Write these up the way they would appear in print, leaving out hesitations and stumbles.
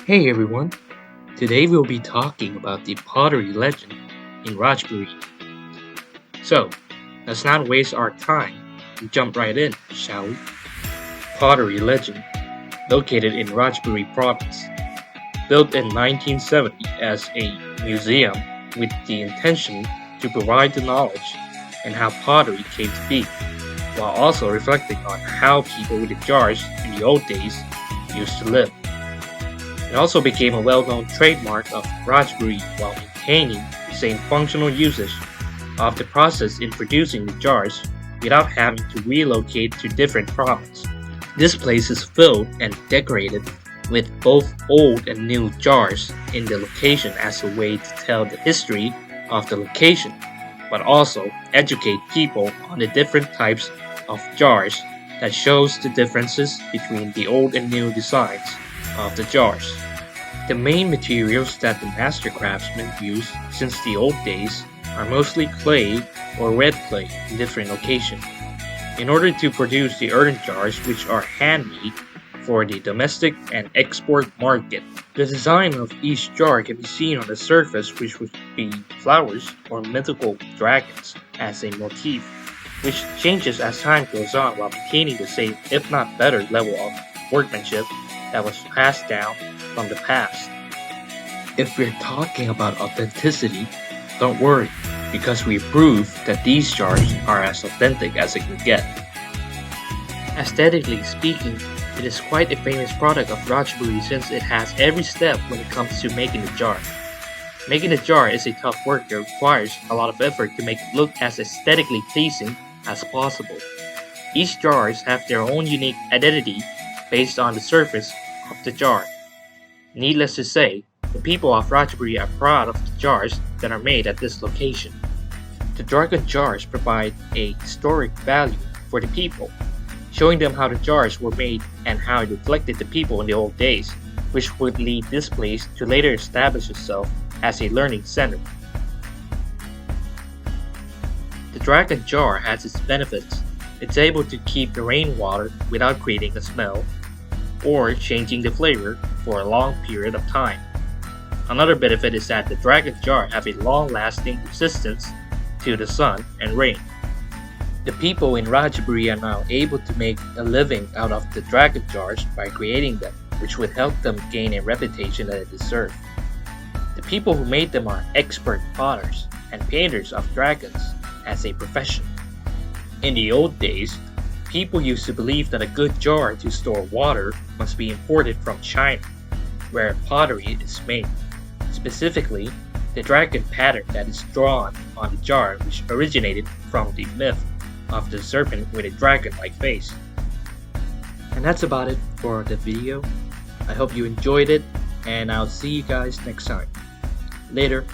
Hey everyone, today we'll be talking about the pottery legend in Rajpuri. So, let's not waste our time and jump right in, shall we? Pottery legend, located in Rajpuri province, built in 1970 as a museum with the intention to provide the knowledge and how pottery came to be, while also reflecting on how people with the jars in the old days used to live. It also became a well-known trademark of Rajpuri while maintaining the same functional usage of the process in producing the jars without having to relocate to different provinces. This place is filled and decorated with both old and new jars in the location as a way to tell the history of the location, but also educate people on the different types of jars that shows the differences between the old and new designs of the jars. The main materials that the master craftsmen use since the old days are mostly clay or red clay in different locations, in order to produce the earthen jars which are handmade for the domestic and export market. The design of each jar can be seen on the surface, which would be flowers or mythical dragons as a motif, which changes as time goes on while maintaining the same if not better level of workmanship that was passed down from the past. If we're talking about authenticity, don't worry, because we proved that these jars are as authentic as it can get. Aesthetically speaking, it is quite a famous product of Rajpuri since it has every step when it comes to making the jar. Making a jar is a tough work that requires a lot of effort to make it look as aesthetically pleasing as possible. Each jars have their own unique identity based on the surface of the jar. Needless to say, the people of Rajpuri are proud of the jars that are made at this location. The dragon jars provide a historic value for the people, showing them how the jars were made and how it reflected the people in the old days, which would lead this place to later establish itself as a learning center. The dragon jar has its benefits. It's able to keep the rainwater without creating a smell or changing the flavor for a long period of time. Another benefit is that the dragon jar have a long-lasting resistance to the sun and rain. The people in Rajpuri are now able to make a living out of the dragon jars by creating them, which would help them gain a reputation that they deserve. The people who made them are expert potters and painters of dragons as a profession. In the old days, people used to believe that a good jar to store water must be imported from China, where pottery is made. Specifically, the dragon pattern that is drawn on the jar, which originated from the myth of the serpent with a dragon-like face. And that's about it for the video. I hope you enjoyed it, and I'll see you guys next time. Later.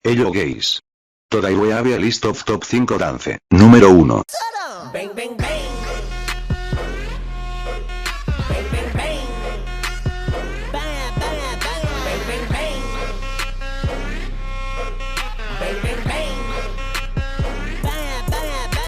Hello guys. Today we have a list of top 5 dance. Número 1. Bang bang bang.